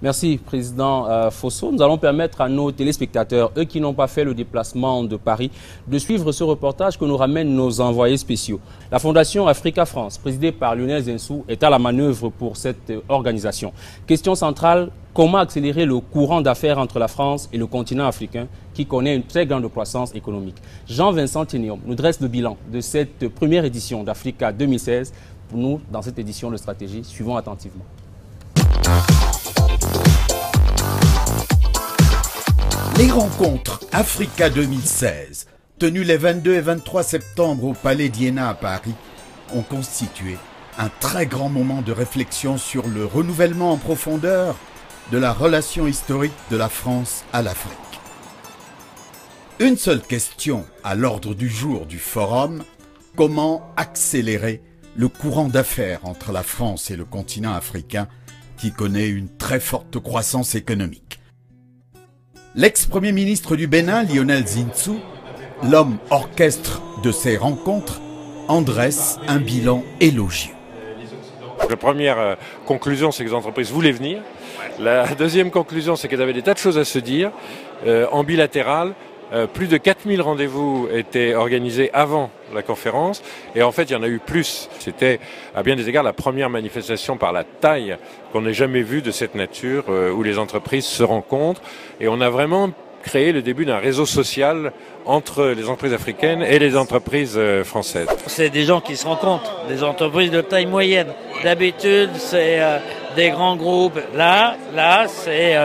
Merci, Président Fosso. Nous allons permettre à nos téléspectateurs, eux qui n'ont pas fait le déplacement de Paris, de suivre ce reportage que nous ramènent nos envoyés spéciaux. La Fondation Africa France, présidée par Lionel Zinsou, est à la manœuvre pour cette organisation. Question centrale, comment accélérer le courant d'affaires entre la France et le continent africain qui connaît une très grande croissance économique? Jean-Vincent Ténium nous dresse le bilan de cette première édition d'Africa 2016. Pour nous, dans cette édition de stratégie, suivons attentivement. Les rencontres Africa 2016, tenues les 22 et 23 septembre au Palais d'Iéna à Paris, ont constitué un très grand moment de réflexion sur le renouvellement en profondeur de la relation historique de la France à l'Afrique. Une seule question à l'ordre du jour du forum: comment accélérer le courant d'affaires entre la France et le continent africain qui connaît une très forte croissance économique. L'ex-premier ministre du Bénin, Lionel Zinsou, l'homme orchestre de ces rencontres, en dresse un bilan élogieux. La première conclusion, c'est que les entreprises voulaient venir. La deuxième conclusion, c'est qu'elles avaient des tas de choses à se dire. En bilatéral, plus de 4000 rendez-vous étaient organisés avant la conférence. Et en fait, il y en a eu plus. C'était, à bien des égards, la première manifestation par la taille qu'on n'ait jamais vue de cette nature, où les entreprises se rencontrent. Et on a vraiment créé le début d'un réseau social entre les entreprises africaines et les entreprises françaises. C'est des gens qui se rencontrent, des entreprises de taille moyenne. D'habitude, c'est des grands groupes. Là, c'est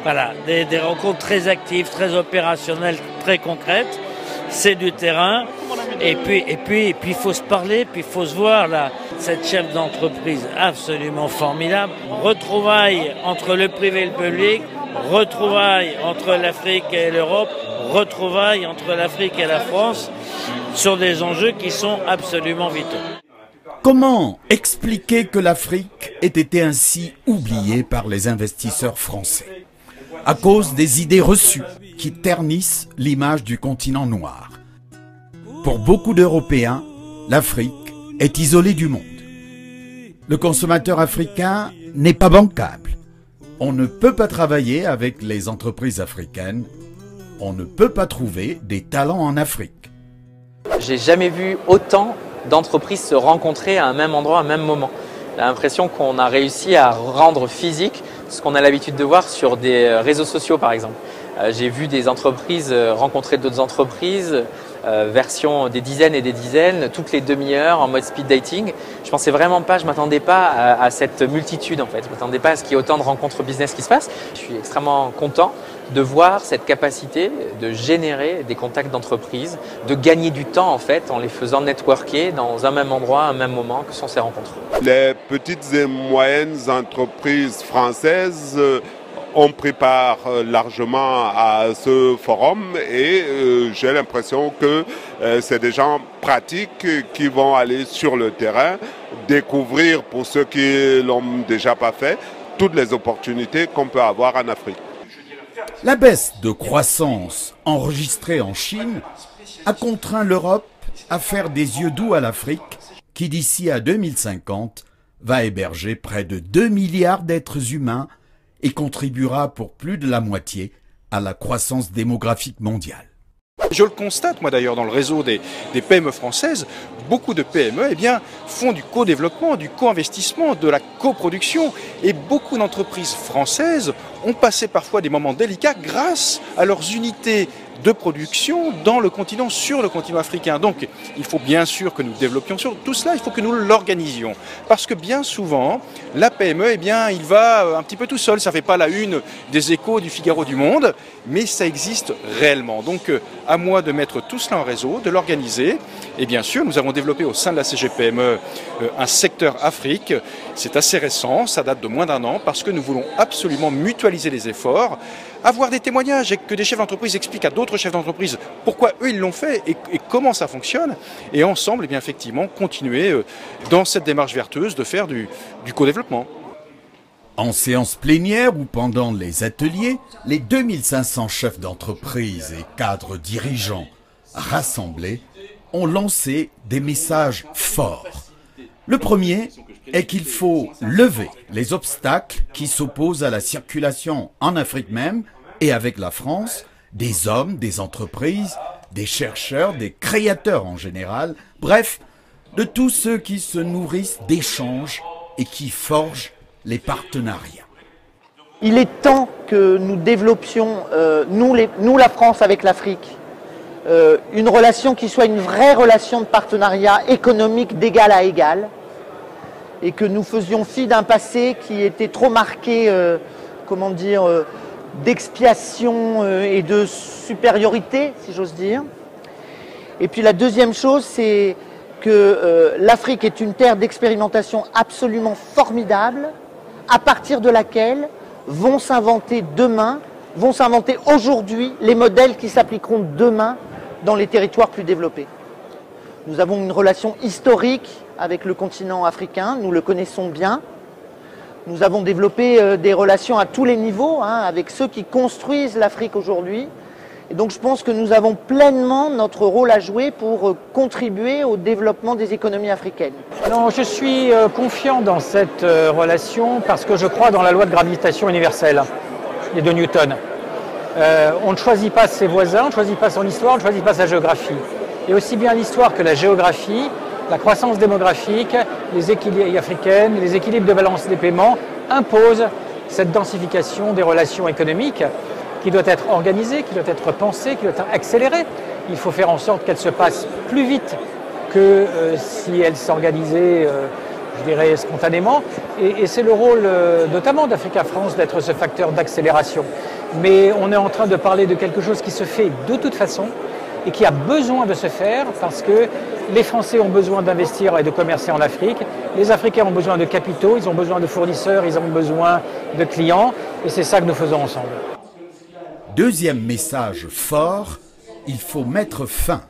voilà, des rencontres très actives, très opérationnelles, très concrètes. C'est du terrain. Et puis, il faut se parler, puis il faut se voir là. Cette chef d'entreprise absolument formidable. Retrouvailles entre le privé et le public. Retrouvailles entre l'Afrique et l'Europe, retrouvailles entre l'Afrique et la France sur des enjeux qui sont absolument vitaux. Comment expliquer que l'Afrique ait été ainsi oubliée par les investisseurs français à cause des idées reçues qui ternissent l'image du continent noir? Pour beaucoup d'Européens, l'Afrique est isolée du monde. Le consommateur africain n'est pas bancable. On ne peut pas travailler avec les entreprises africaines. On ne peut pas trouver des talents en Afrique. J'ai jamais vu autant d'entreprises se rencontrer à un même endroit, à un même moment. J'ai l'impression qu'on a réussi à rendre physique ce qu'on a l'habitude de voir sur des réseaux sociaux, par exemple. J'ai vu des entreprises rencontrer d'autres entreprises, version des dizaines et des dizaines, toutes les demi-heures en mode speed dating. Je pensais vraiment pas, je m'attendais pas à cette multitude en fait. Je m'attendais pas à ce qu'il y ait autant de rencontres business qui se passent. Je suis extrêmement content de voir cette capacité de générer des contacts d'entreprise, de gagner du temps en fait en les faisant networker dans un même endroit, un même moment que sont ces rencontres. Les petites et moyennes entreprises françaises ont pris part largement à ce forum et j'ai l'impression que c'est des gens pratiques qui vont aller sur le terrain, découvrir pour ceux qui l'ont déjà pas fait, toutes les opportunités qu'on peut avoir en Afrique. La baisse de croissance enregistrée en Chine a contraint l'Europe à faire des yeux doux à l'Afrique qui d'ici à 2050 va héberger près de 2 milliards d'êtres humains et contribuera pour plus de la moitié à la croissance démographique mondiale. Je le constate, moi d'ailleurs, dans le réseau des PME françaises, beaucoup de PME font du co-développement, du co-investissement, de la coproduction. Et beaucoup d'entreprises françaises ont passé parfois des moments délicats grâce à leurs unités de production dans le continent, sur le continent africain. Donc il faut bien sûr que nous développions sur tout cela, il faut que nous l'organisions. Parce que bien souvent, la PME, il va un petit peu tout seul. Ça ne fait pas la une des Échos, du Figaro, du Monde, mais ça existe réellement. Donc à moi de mettre tout cela en réseau, de l'organiser. Et bien sûr, nous avons développé au sein de la CGPME un secteur Afrique. C'est assez récent, ça date de moins d'1 an, parce que nous voulons absolument mutualiser les efforts, avoir des témoignages et que des chefs d'entreprise expliquent à d'autres chefs d'entreprise pourquoi eux ils l'ont fait et comment ça fonctionne. Et ensemble, effectivement, continuer dans cette démarche vertueuse de faire du co-développement. En séance plénière ou pendant les ateliers, les 2500 chefs d'entreprise et cadres dirigeants rassemblés ont lancé des messages forts. Le premier, est qu'il faut lever les obstacles qui s'opposent à la circulation en Afrique même et avec la France, des hommes, des entreprises, des chercheurs, des créateurs en général, bref, de tous ceux qui se nourrissent d'échanges et qui forgent les partenariats. Il est temps que nous développions, nous la France avec l'Afrique, une relation qui soit une vraie relation de partenariat économique d'égal à égal, et que nous faisions fi d'un passé qui était trop marqué, d'expiation et de supériorité, si j'ose dire. Et puis la deuxième chose, c'est que l'Afrique est une terre d'expérimentation absolument formidable, à partir de laquelle vont s'inventer aujourd'hui les modèles qui s'appliqueront demain dans les territoires plus développés. Nous avons une relation historique avec le continent africain, nous le connaissons bien. Nous avons développé des relations à tous les niveaux, avec ceux qui construisent l'Afrique aujourd'hui. Et donc je pense que nous avons pleinement notre rôle à jouer pour contribuer au développement des économies africaines. Non, je suis confiant dans cette relation parce que je crois dans la loi de gravitation universelle et de Newton. On ne choisit pas ses voisins, on ne choisit pas son histoire, on ne choisit pas sa géographie. Et aussi bien l'histoire que la géographie, la croissance démographique, les équilibres africaines, les équilibres de balance des paiements imposent cette densification des relations économiques qui doit être organisée, qui doit être pensée, qui doit être accélérée. Il faut faire en sorte qu'elle se passe plus vite que si elle s'organisait, je dirais, spontanément. Et c'est le rôle notamment d'Africa France d'être ce facteur d'accélération. Mais on est en train de parler de quelque chose qui se fait de toute façon et qui a besoin de se faire parce que les Français ont besoin d'investir et de commercer en Afrique, les Africains ont besoin de capitaux, ils ont besoin de fournisseurs, ils ont besoin de clients et c'est ça que nous faisons ensemble. Deuxième message fort, il faut mettre fin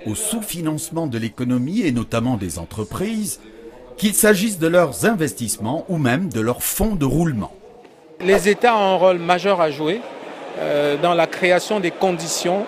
au sous-financement de l'économie et notamment des entreprises, qu'il s'agisse de leurs investissements ou même de leurs fonds de roulement. Les États ont un rôle majeur à jouer dans la création des conditions.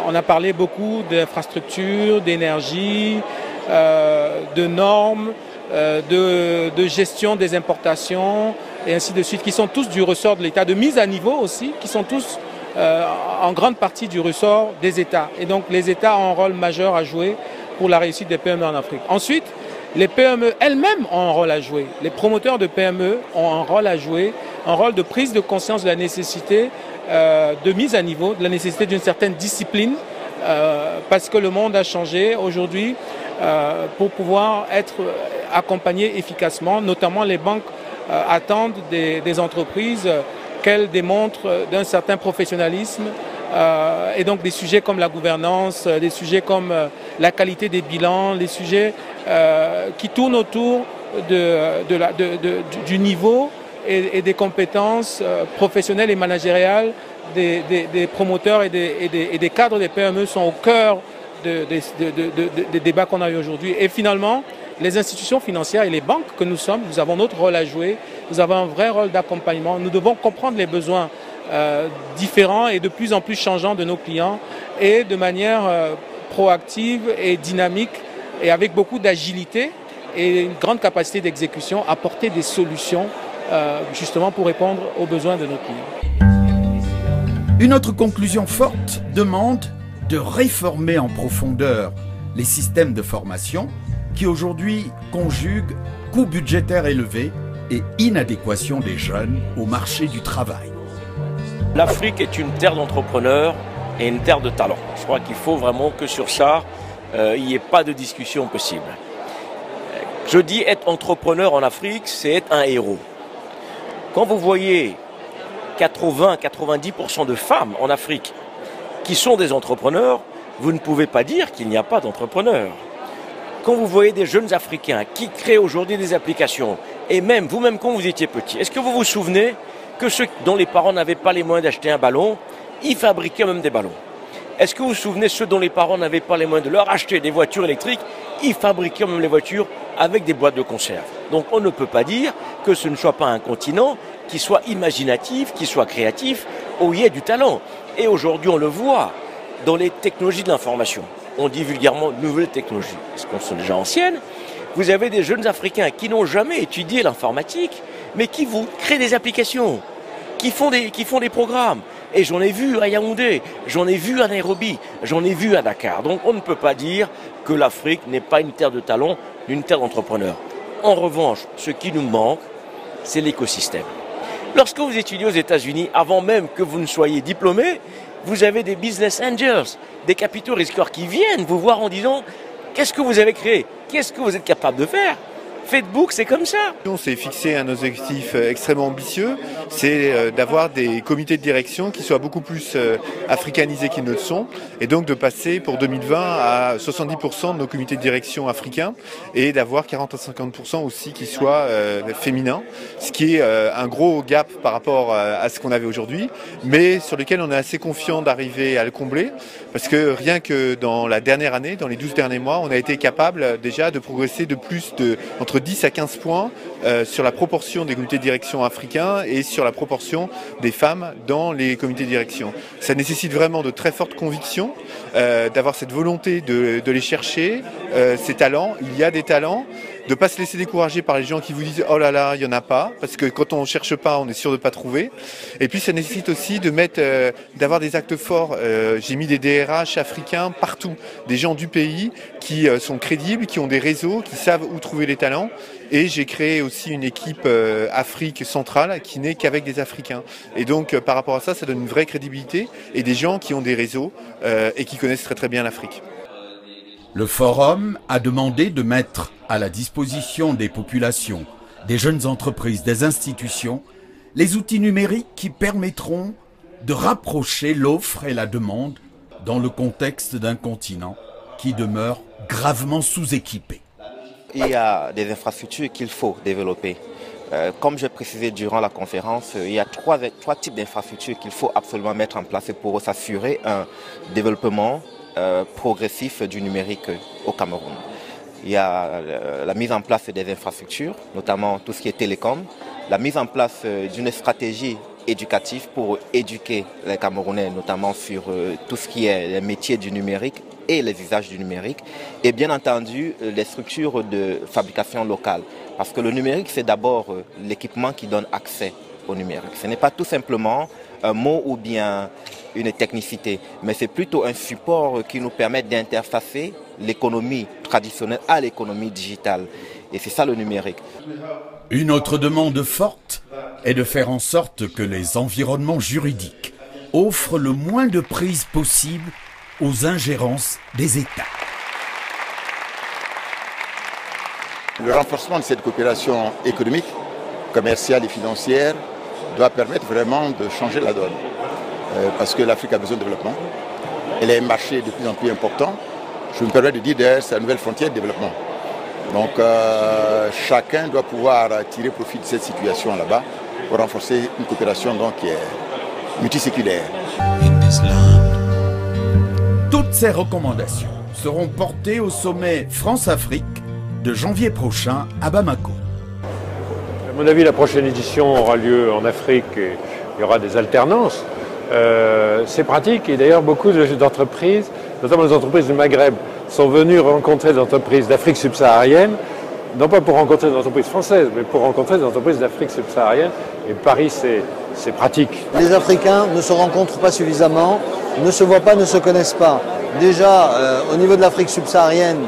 On a parlé beaucoup d'infrastructures, d'énergie, de normes, de gestion des importations et ainsi de suite, qui sont tous du ressort de l'État, de mise à niveau aussi, qui sont tous en grande partie du ressort des États. Et donc les États ont un rôle majeur à jouer pour la réussite des PME en Afrique. Ensuite, les PME elles-mêmes ont un rôle à jouer. Les promoteurs de PME ont un rôle à jouer, un rôle de prise de conscience de la nécessité de mise à niveau, de la nécessité d'une certaine discipline, parce que le monde a changé aujourd'hui pour pouvoir être accompagné efficacement. Notamment les banques attendent des entreprises qu'elles démontrent d'un certain professionnalisme et donc des sujets comme la gouvernance, des sujets comme la qualité des bilans, les sujets qui tournent autour du niveau et des compétences professionnelles et managériales des promoteurs et des cadres des PME sont au cœur des débats qu'on a eu aujourd'hui. Et finalement, les institutions financières et les banques que nous sommes, nous avons notre rôle à jouer, nous avons un vrai rôle d'accompagnement. Nous devons comprendre les besoins différents et de plus en plus changeants de nos clients et de manière proactive et dynamique et avec beaucoup d'agilité et une grande capacité d'exécution, apporter des solutions justement pour répondre aux besoins de nos clients. Une autre conclusion forte demande de réformer en profondeur les systèmes de formation qui aujourd'hui conjuguent coûts budgétaires élevés et inadéquation des jeunes au marché du travail. L'Afrique est une terre d'entrepreneurs et une terre de talent. Je crois qu'il faut vraiment que sur ça, il n'y ait pas de discussion possible. Je dis être entrepreneur en Afrique, c'est être un héros. Quand vous voyez 80-90% de femmes en Afrique qui sont des entrepreneurs, vous ne pouvez pas dire qu'il n'y a pas d'entrepreneurs. Quand vous voyez des jeunes Africains qui créent aujourd'hui des applications, et même vous-même quand vous étiez petit, est-ce que vous vous souvenez que ceux dont les parents n'avaient pas les moyens d'acheter un ballon, ils fabriquaient même des ballons? Est-ce que vous vous souvenez ceux dont les parents n'avaient pas les moyens de leur acheter des voitures électriques, ils fabriquaient même les voitures avec des boîtes de conserve? Donc on ne peut pas dire que ce ne soit pas un continent qui soit imaginatif, qui soit créatif, où il y ait du talent. Et aujourd'hui on le voit dans les technologies de l'information. On dit vulgairement nouvelles technologies, parce qu'elles sont déjà anciennes, vous avez des jeunes Africains qui n'ont jamais étudié l'informatique, mais qui vous créent des applications, qui font des programmes. Et j'en ai vu à Yaoundé, j'en ai vu à Nairobi, j'en ai vu à Dakar. Donc on ne peut pas dire que l'Afrique n'est pas une terre de talents, une terre d'entrepreneurs. En revanche, ce qui nous manque, c'est l'écosystème. Lorsque vous étudiez aux États-Unis, avant même que vous ne soyez diplômé, vous avez des business angels, des capitaux risqueurs qui viennent vous voir en disant « Qu'est-ce que vous avez créé? Qu'est-ce que vous êtes capable de faire ?» Facebook, c'est comme ça. On s'est fixé un objectif extrêmement ambitieux, c'est d'avoir des comités de direction qui soient beaucoup plus africanisés qu'ils ne le sont, et donc de passer pour 2020 à 70% de nos comités de direction africains, et d'avoir 40 à 50% aussi qui soient féminins, ce qui est un gros gap par rapport à ce qu'on avait aujourd'hui, mais sur lequel on est assez confiant d'arriver à le combler, parce que rien que dans la dernière année, dans les 12 derniers mois, on a été capable déjà de progresser de plus entre 10 à 15 points sur la proportion des comités de direction africains et sur la proportion des femmes dans les comités de direction. Ça nécessite vraiment de très fortes convictions, d'avoir cette volonté de les chercher, ces talents. Il y a des talents. De ne pas se laisser décourager par les gens qui vous disent « Oh là là, il n'y en a pas », parce que quand on ne cherche pas, on est sûr de ne pas trouver. Et puis ça nécessite aussi d'avoir des actes forts. J'ai mis des DRH africains partout, des gens du pays qui sont crédibles, qui ont des réseaux, qui savent où trouver les talents. Et j'ai créé aussi une équipe Afrique centrale qui n'est qu'avec des Africains. Et donc par rapport à ça, ça donne une vraie crédibilité et des gens qui ont des réseaux et qui connaissent très très bien l'Afrique. Le forum a demandé de mettre à la disposition des populations, des jeunes entreprises, des institutions, les outils numériques qui permettront de rapprocher l'offre et la demande dans le contexte d'un continent qui demeure gravement sous-équipé. Il y a des infrastructures qu'il faut développer. Comme je précisé durant la conférence, il y a trois types d'infrastructures qu'il faut absolument mettre en place pour s'assurer un développement progressif du numérique au Cameroun. Il y a la mise en place des infrastructures, notamment tout ce qui est télécom, la mise en place d'une stratégie éducative pour éduquer les Camerounais, notamment sur tout ce qui est les métiers du numérique et les usages du numérique, et bien entendu les structures de fabrication locale. Parce que le numérique, c'est d'abord l'équipement qui donne accès au numérique. Ce n'est pas tout simplement un mot ou bien une technicité, mais c'est plutôt un support qui nous permet d'interfacer l'économie traditionnelle à l'économie digitale. Et c'est ça le numérique. Une autre demande forte est de faire en sorte que les environnements juridiques offrent le moins de prise possible aux ingérences des États. Le renforcement de cette coopération économique, commerciale et financière doit permettre vraiment de changer la donne. Parce que l'Afrique a besoin de développement. Elle est un marché de plus en plus important. Je me permets de dire d'ailleurs c'est la nouvelle frontière de développement. Donc chacun doit pouvoir tirer profit de cette situation là-bas pour renforcer une coopération donc, qui est multiséculaire. Toutes ces recommandations seront portées au sommet France-Afrique de janvier prochain à Bamako. À mon avis, la prochaine édition aura lieu en Afrique et il y aura des alternances. C'est pratique et d'ailleurs beaucoup d'entreprises, notamment les entreprises du Maghreb, sont venues rencontrer des entreprises d'Afrique subsaharienne, non pas pour rencontrer des entreprises françaises, mais pour rencontrer des entreprises d'Afrique subsaharienne. Et Paris, c'est pratique. Les Africains ne se rencontrent pas suffisamment, ne se voient pas, ne se connaissent pas. Déjà, au niveau de l'Afrique subsaharienne,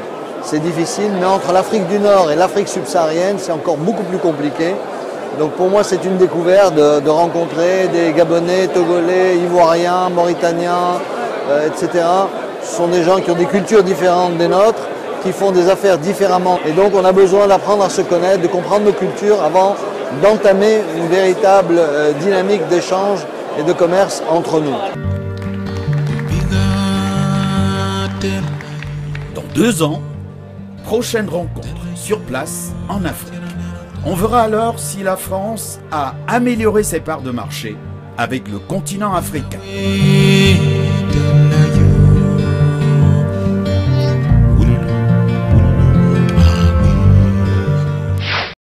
c'est difficile, mais entre l'Afrique du Nord et l'Afrique subsaharienne, c'est encore beaucoup plus compliqué. Donc pour moi, c'est une découverte de rencontrer des Gabonais, Togolais, Ivoiriens, Mauritaniens, etc. Ce sont des gens qui ont des cultures différentes des nôtres, qui font des affaires différemment. Et donc on a besoin d'apprendre à se connaître, de comprendre nos cultures avant d'entamer une véritable dynamique d'échange et de commerce entre nous. Dans 2 ans, prochaine rencontre sur place en Afrique. On verra alors si la France a amélioré ses parts de marché avec le continent africain.